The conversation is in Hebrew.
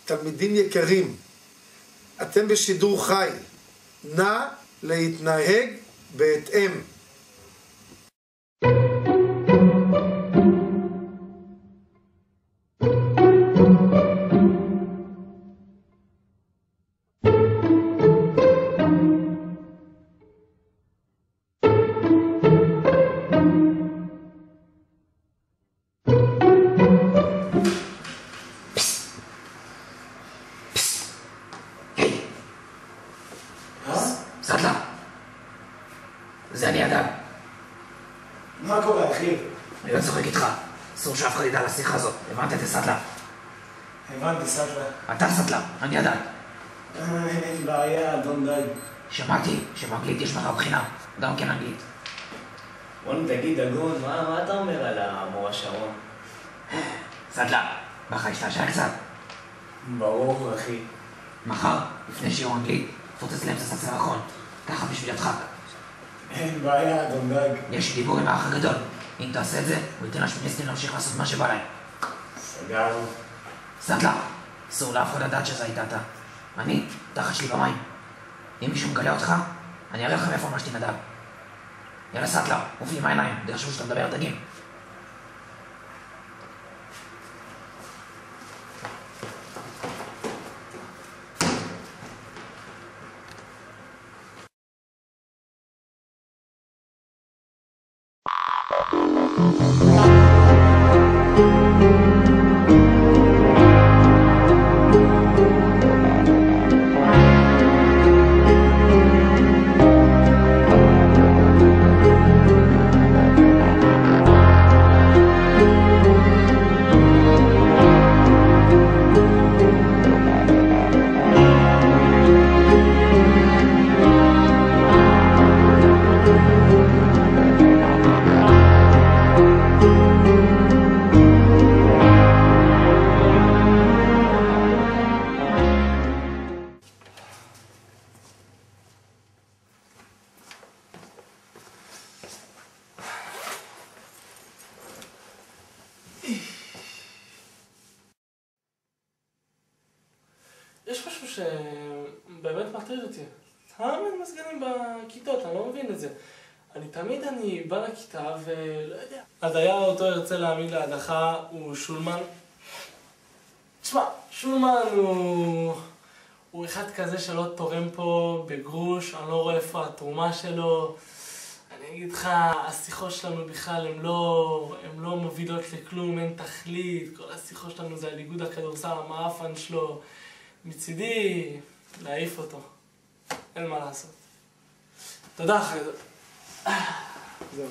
תלמידים יקרים, אתם בשידור חי, נא להתנהג בהתאם. סטלה, זה אני אדם. מה קורה, אחי? אני לא צוחק איתך. אסור שאף אחד ידע על השיחה הזאת. הבנת את זה, סטלה? הבנתי, סטלה. אתה סטלה, אני אדם. אין בעיה, אדון דג. שמעתי שבאנגלית יש לך בחינה, גם כן אנגלית. רוני, תגיד, דגון, מה אתה אומר על המורה שרון? סטלה, בא לך להשתעשע קצת? ברור, אחי. מחר, לפני שיעור אנגלית, תפוצץ להם את הסרחון. ככה בשביל הדחק. אין בעיה, אדון דג. יש לי דיבור עם האח הגדול. אם תעשה את זה, הוא ייתן לשמיניסטים להמשיך לעשות מה שבא להם. סגרנו. סטלה, אסור לאף אחד לדעת שזה היית אתה. אני, תחת שלי במים. אם מישהו מגלה אותך, אני אראה לך מאיפה מה שתנדב. יאללה סטלה, עוף לי עם העיניים, דרך שוב שאתה מדבר דגים. יש משהו שבאמת מטריד אותי. תמיד מזגנים בכיתות, אני לא מבין את זה. אני בא לכיתה ולא יודע. אז היה אותו הרצה להעמיד להדחה, הוא שולמן. תשמע, שולמן הוא אחד כזה שלא תורם פה בגרוש, אני לא רואה איפה התרומה שלו. אני אגיד לך, השיחות שלנו בכלל הן לא מובילות לכלום, אין תכלית. כל השיחות שלנו זה על איגוד הכדורסל, המאפן שלו. מצידי להעיף אותו. אין מה לעשות. תודה אחרי זה. זהו.